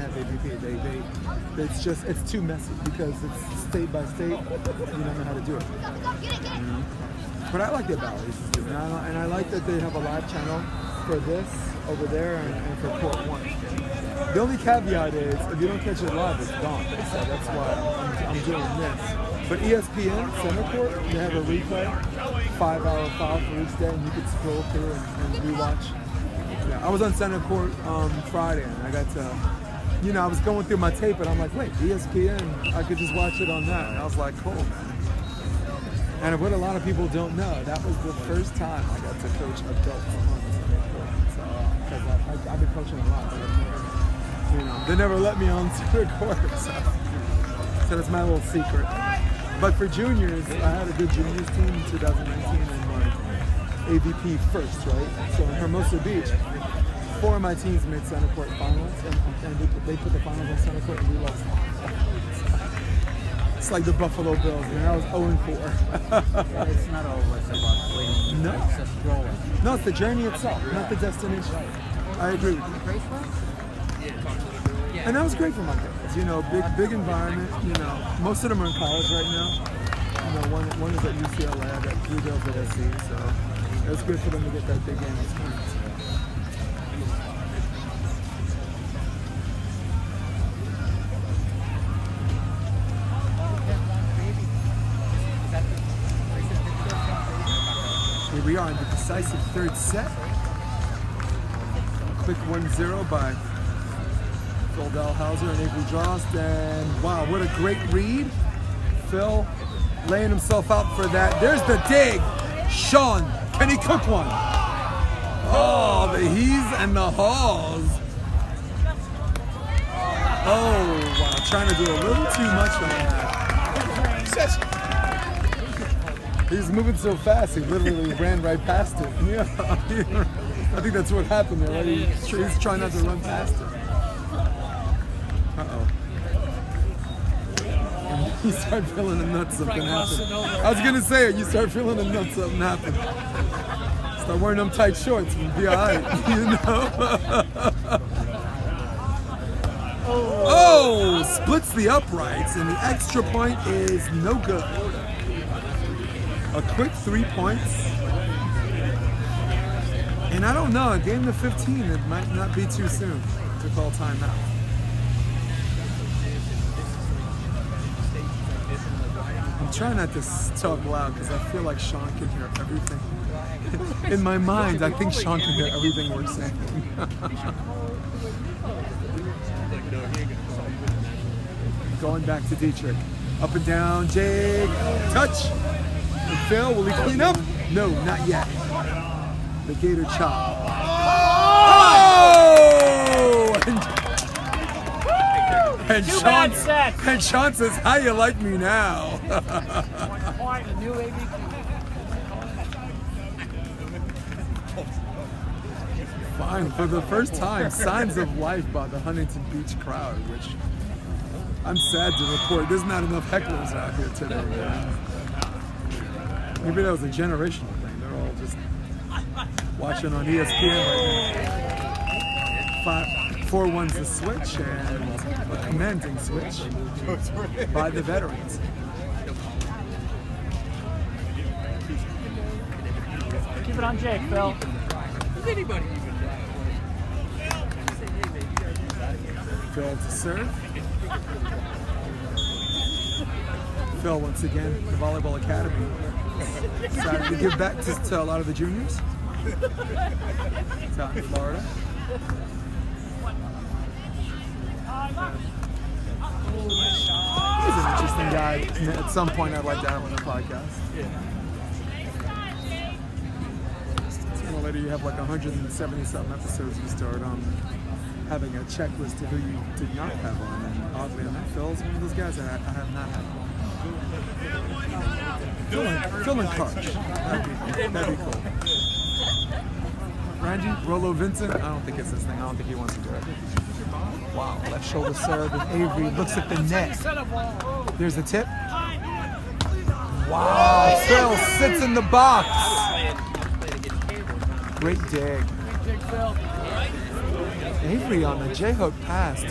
have AVP. It's too messy because it's state by state. You don't know how to do it. But I like their ballets, and I like that they have a live channel for this over there and for court 1. The only caveat is if you don't catch it live, it's gone. So that's why I'm doing this. But ESPN, Center Court, they have a replay, 5-hour file for each day, and you could scroll through and rewatch. Yeah, I was on Center Court Friday, and I got to, I was going through my tape, and I'm like, wait, ESPN, I could just watch it on that. And I was like, cool, man. And what a lot of people don't know, that was the first time I got to coach adults on the Center Court. So, because I've been coaching a lot, but I've never, they never let me on Center Court. So that's my little secret. But for juniors, I had a good juniors team in 2019 and won AVP first, right? So in Hermosa Beach, 4 of my teams made Center Court finals, and they put the finals on Center Court, and we lost. It's like the Buffalo Bills, and I was 0-4. It's not always about winning. No. It's just growing. No, it's the journey itself, not the destination. I agree with you. And that was great for my girls. Big environment. Most of them are in college right now. One is at UCLA. I got 3 girls at SC, so it was good for them to get that big game experience. Here we are in the decisive third set. Quick 1-0 by Phil Dalhausser and Avery Drost, and wow, what a great read. Phil laying himself out for that. There's the dig. Sean, can he cook one? Oh, the he's and the haws. Oh, wow, trying to do a little too much on that. He's moving so fast, he literally ran right past it. Yeah, I think that's what happened there, right? He's trying not to run past it. Uh-oh. And you start feeling the nuts, something happened. I was gonna say it, you start feeling the nuts, something happened. Start wearing them tight shorts and be alright, Oh, splits the uprights, and the extra point is no good. A quick 3 points. And I don't know, a game to 15, it might not be too soon to call timeout. I'm trying not to talk loud because I feel like Sean can hear everything. In my mind, I think Sean can hear everything we're saying. Going back to Dietrich. Up and down, Jake. Touch. And Phil, will he clean up? No, not yet. The Gator chop. Oh! And Sean says, how you like me now? Fine, for the first time, signs of life by the Huntington Beach crowd, which I'm sad to report. There's not enough hecklers out here today, man. Maybe that was a generational thing. They're all just watching on ESPN right now. 4-1's the switch, and a commanding switch by the veterans. Keep it on Jake, Phil. Does anybody even Phil to serve. Phil once again, the Volleyball Academy. Decided to give back to a lot of the juniors. It's out in Florida. He's an interesting guy. At some point, I'd like to have on the podcast. Sooner or later, you have like 170-something episodes. You start having a checklist of who you did not have on. And oddly enough, Phil's one of those guys that I have not had on. Phil and Karch. That'd be cool. Randy, Rolo Vincent. I don't think it's his thing. I don't think he wants to do it. Wow, left shoulder serve, and Avery looks at the net. There's a tip. Wow, Phil sits in the box. Great dig. Avery on the J-hook pass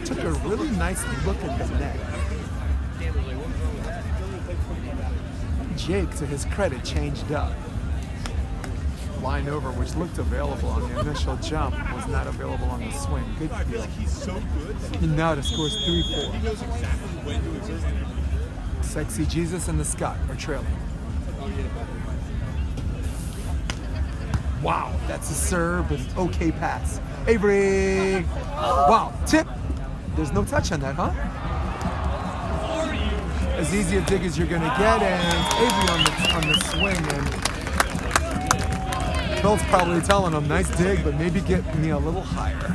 took a really nice look at the net. Jake, to his credit, changed up. Line over, which looked available on the initial jump, was not available on the swing. Good feel. He's so good. He now scores 3-4. He knows exactly when to exert it. Sexy Jesus and the Scott are trailing. Wow, that's a serve with okay pass. Avery! Wow, tip! There's no touch on that, huh? As easy a dig as you're gonna get, and Avery on the swing, and Phil's probably telling him, nice dig, but maybe get me a little higher.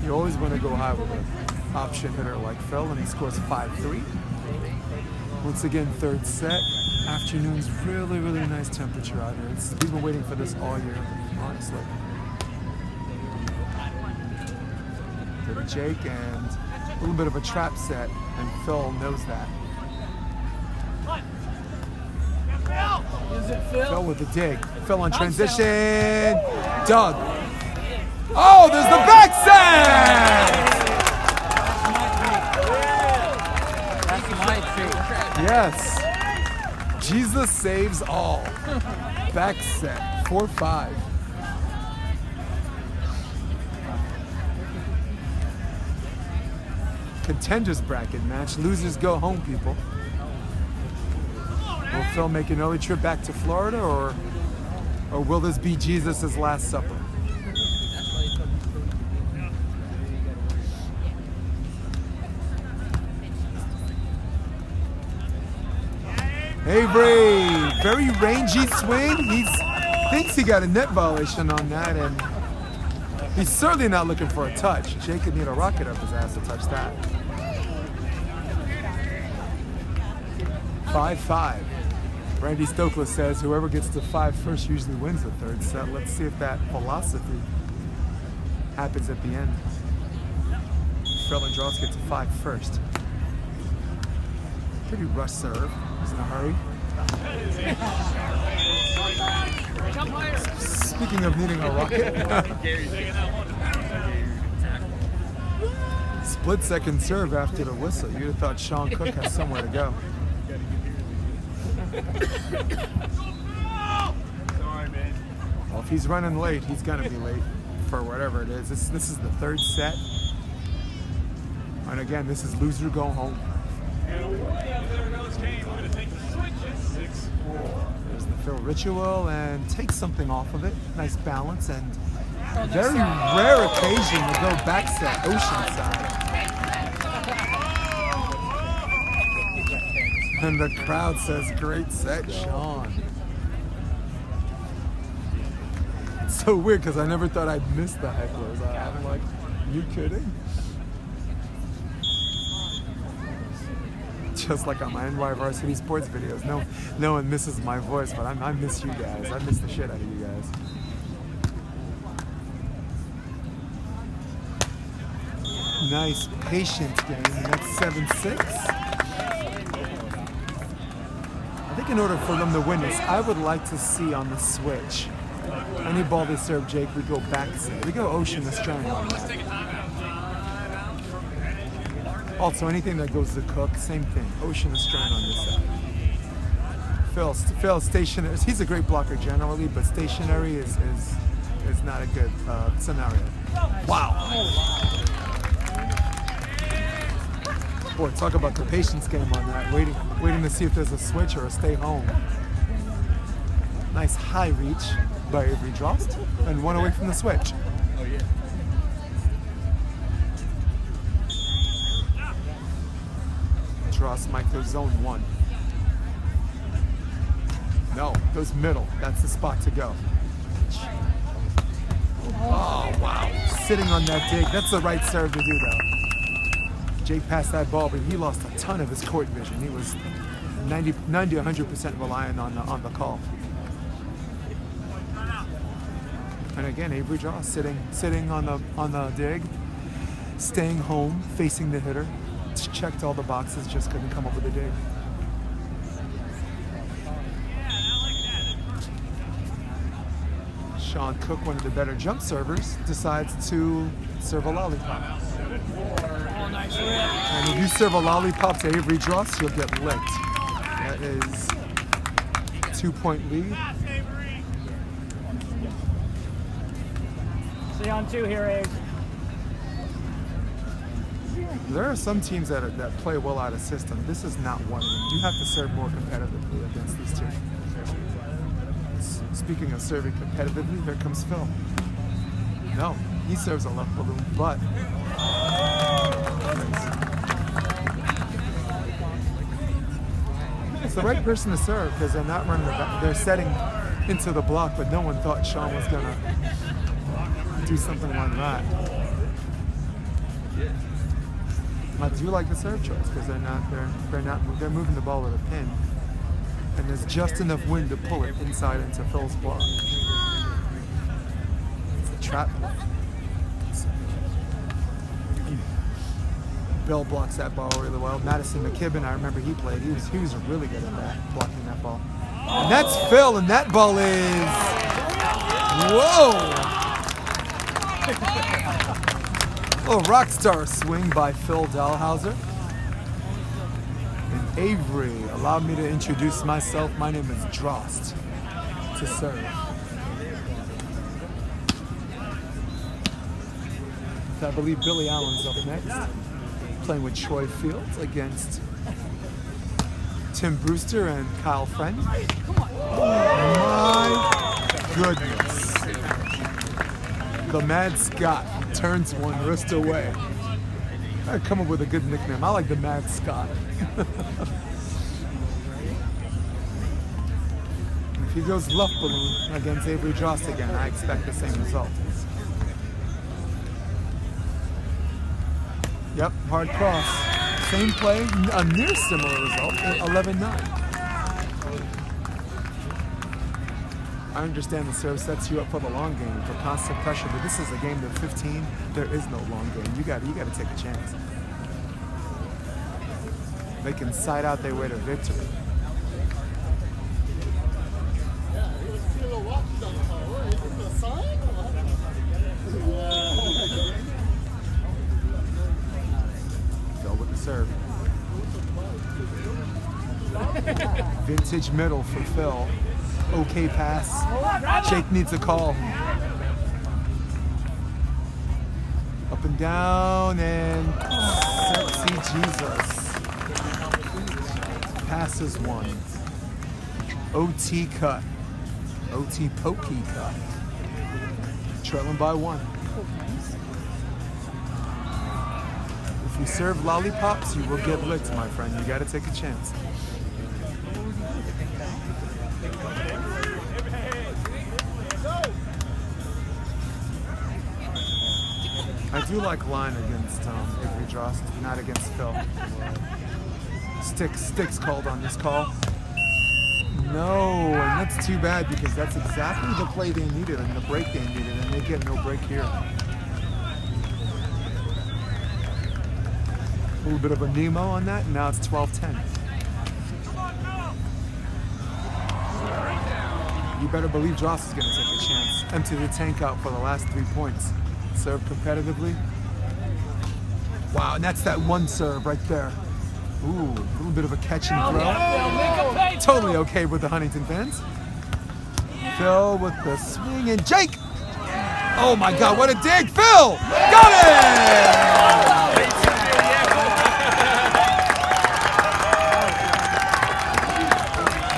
You always want to go high with an option hitter like Phil, and he scores 5-3. Once again, third set. Afternoon's really, really nice temperature out here. We've been waiting for this all year, honestly. To Jake, and a little bit of a trap set, and Phil knows that. Phil with the dig. Phil on transition. Doug. Oh, there's the back set! That's my treat. Yes. Jesus saves all. Back set. 4-5. Contenders bracket match. Losers go home, people. Will Phil make an early trip back to Florida, or will this be Jesus' last supper? Avery, very rangy swing. He thinks he got a net violation on that, and he's certainly not looking for a touch. Jake could need a rocket up his ass to touch that. 5-5. Randy Stokely says whoever gets to 5 first usually wins the third set. Let's see if that philosophy happens at the end. Phil and Drost get to 5 first. Pretty rush serve. He's in a hurry. Speaking of needing a rocket. Split second serve after the whistle. You'd have thought Sean Cook has somewhere to go. Well, if he's running late, he's gonna be late for whatever it is. This is the third set. And again, this is loser go home. There's the Phil ritual, and take something off of it. Nice balance, and very rare occasion to go back set Oceanside. And the crowd says, great set, Sean. It's so weird because I never thought I'd miss the hecklers. I'm like, you kidding? Just like on my NY Varsity Sports videos. No one misses my voice, but I miss you guys. I miss the shit out of you guys. Nice, patient game, and that's 7-6. I think in order for them to win this, I would like to see on the switch, any ball they serve Jake, we go back set. We go Ocean Australia. Also, anything that goes to Cook, same thing. Ocean Australia on this side. Phil stationary. He's a great blocker generally, but stationary is not a good scenario. Wow. Boy, talk about the patience game on that. Waiting to see if there's a switch or a stay home. Nice high reach by Avery Drost, and one away from the switch. Oh, yeah. Drost might go zone 1. No, goes middle. That's the spot to go. Oh, wow. Sitting on that dig. That's the right serve to do, though. Jake passed that ball, but he lost a ton of his court vision. He was 90-100% relying on the call. And again, Avery Drost sitting on the dig, staying home, facing the hitter. Checked all the boxes, just couldn't come up with a dig. Sean Cook, one of the better jump servers, decides to serve a lollipop. And if you serve a lollipop to Avery Drost, you'll get licked. That is a 2-point lead. See you on 2 here, Abe. There are some teams that play well out of system. This is not one of them. You have to serve more competitively against these two. Speaking of serving competitively, here comes Phil. No, he serves a left balloon, but it's the right person to serve because they're not running the back. They're setting into the block, but no one thought Sean was gonna do something like that. I do like the serve choice because they're moving the ball with a pin, and there's just enough wind to pull it inside into Phil's block. It's a trap. Bill blocks that ball really well. Madison McKibben, I remember he played. He was really good at that, blocking that ball. And that's Phil, and that ball is whoa! Oh, rock star swing by Phil Dalhausser. And Avery, allow me to introduce myself. My name is Drost to serve. I believe Billy Allen's up next. Playing with Troy Fields against Tim Brewster and Kyle Friend. My goodness. The Mad Scott turns one wrist away. I come up with a good nickname. I like the Mad Scott. If he goes left balloon against Avery Drost again, I expect the same result. Yep, hard cross. Same play, a near similar result, 11-9. I understand the serve sets you up for the long game, for constant pressure, but this is a game of 15. There is no long game. You got to take a chance. They can side out their way to victory. Phil with the serve. Vintage middle for Phil. Okay pass. Jake needs a call. Up and down and sexy Jesus. Passes one. OT cut. OT pokey cut. Trailing by one. If you serve lollipops, you will get licked, my friend. You gotta take a chance. I do like line against Avery Drost, not against Phil. Sticks called on this call. No, and that's too bad because that's exactly the play they needed and the break they needed, and they get no break here. A little bit of a Nemo on that, and now it's 12-10. You better believe Drost is going to take a chance. Empty the tank out for the last 3 points. Serve competitively. Wow, and that's that one serve right there. Ooh, a little bit of a catch and throw. Totally okay with the Huntington fans. Phil with the swing and Jake! Oh my God, what a dig! Phil! Got it!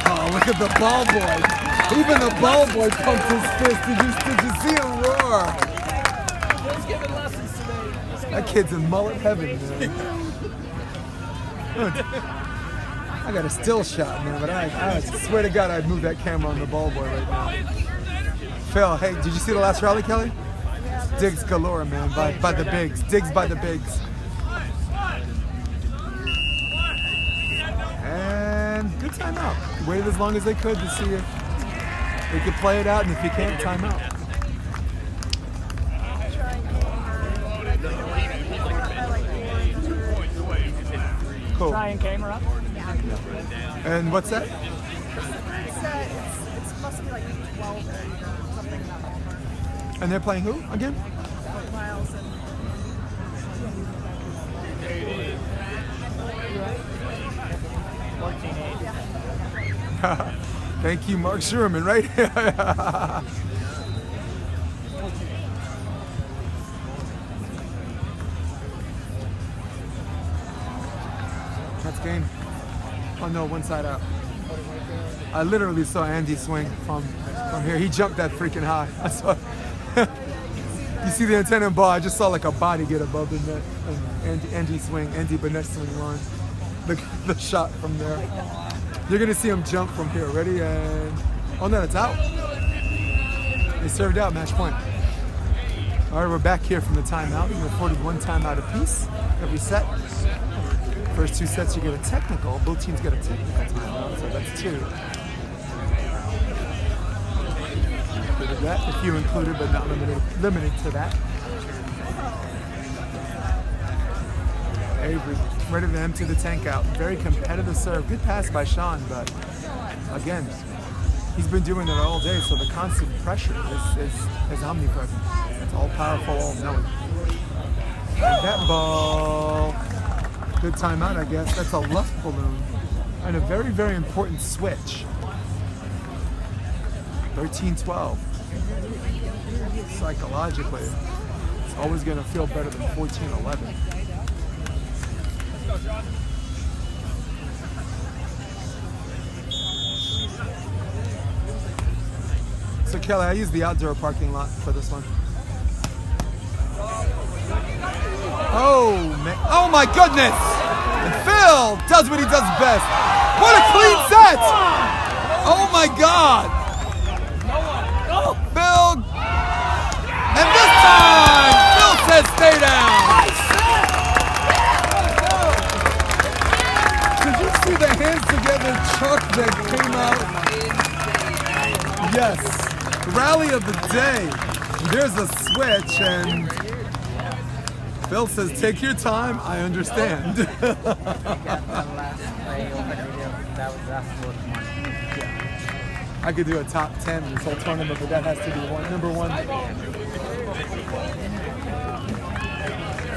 Oh, look at the ball boy. Even the ball boy pumped his fist. Did you see him roar? That kid's in mullet heaven, man. I got a still shot, man, but I swear to God I'd move that camera on the ball boy right now. Phil, hey, did you see the last rally, Kelly? Digs galore, man, by the bigs. Digs by the bigs. And good timeout. Waited as long as they could to see if they could play it out, and if you can't, timeout. Cool. Try and camera up. Yeah. And what's that? It's must be like 12 or something in that ballpark. And they're playing who again? Miles and 14-8. Thank you, Mark Sherman, right? game. Oh no, one side out. I literally saw Andy swing from here. He jumped that freaking high. I saw. You see the antenna ball? I just saw like a body get above the net. And Andy Benesh swing line. The shot from there. You're gonna see him jump from here. Ready and oh no, it's out. They served out, match point. All right, we're back here from the timeout. We're 41 timeout apiece every set. First 2 sets you get a technical. Both teams get a technical timeout, so that's 2. Included that, if you included, but not limited to that. Avery ready to empty the tank out. Very competitive serve. Good pass by Sean, but again, he's been doing it all day, so the constant pressure is omnipresent. It's all powerful, all knowing. And that ball, good timeout, I guess. That's a left balloon and a very, very important switch. 13-12. Psychologically, it's always going to feel better than 14-11. So Kelly, I use the outdoor parking lot for this one. Oh man! Oh my goodness! And Phil does what he does best. What a clean set! Oh my God! Phil, and this time Phil says stay down. Did you see the hands together chuck that came out? Yes. Rally of the day. There's a switch and Phil says take your time, I understand. I could do a top 10 this whole tournament, but that has to be number one.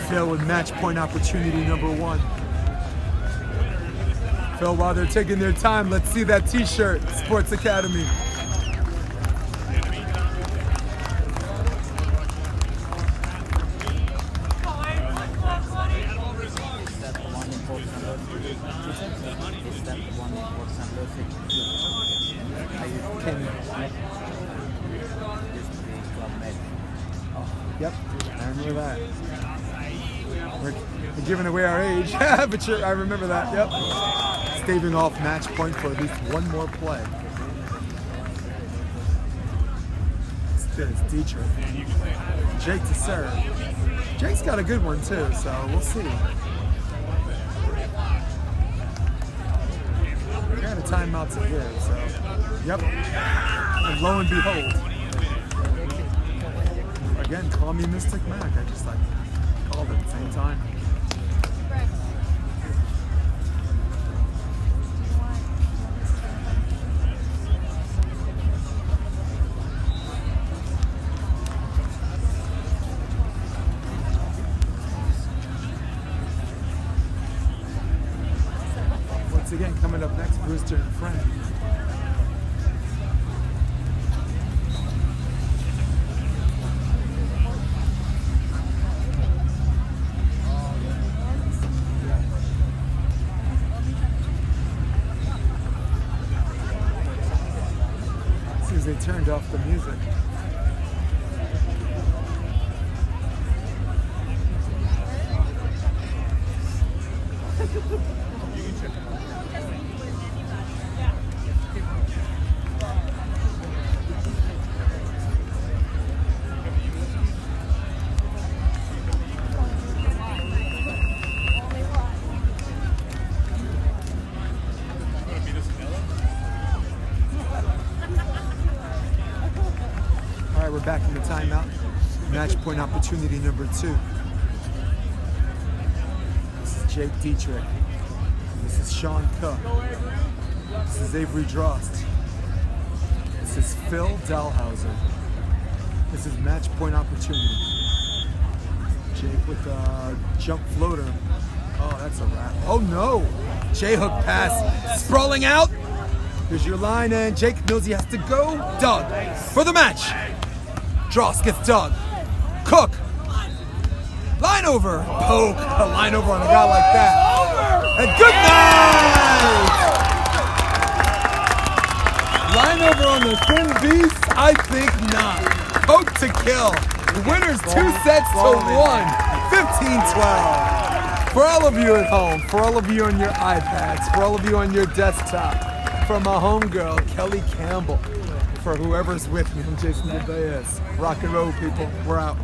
Phil with match point opportunity number 1. Phil, while they're taking their time, let's see that t-shirt, Sports Academy. Yep, I remember that. We're giving away our age, but sure, I remember that, yep. Staving off match point for at least one more play. There's Dietrich. Jake to serve. Jake's got a good one too, so we'll see. We got a timeout to give, so yep. And lo and behold. Again, call me Mystic Mac. I just like called it at the same time. Once again, coming up next, Brewster and Friend. They turned off the music. We're back in the timeout. Match point opportunity number 2. This is Jake Dietrich. This is Sean Cook. This is Avery Drost. This is Phil Dalhausser. This is match point opportunity. Jake with the jump floater. Oh, that's a wrap. Oh no! J-hook pass. Sprawling out. Here's your line, and Jake knows he has to go. Doug for the match. Drost gets Doug. Cook. Line over. Poke. A line over on a guy like that. And good night! Line over on the Thin Beast? I think not. Coke to kill. Winners 2 sets to 1. 15-12. For all of you at home, for all of you on your iPads, for all of you on your desktop, for my homegirl, Kelly Campbell, for whoever's with me, I'm Jason DeBeas. Rock and roll, people. We're out.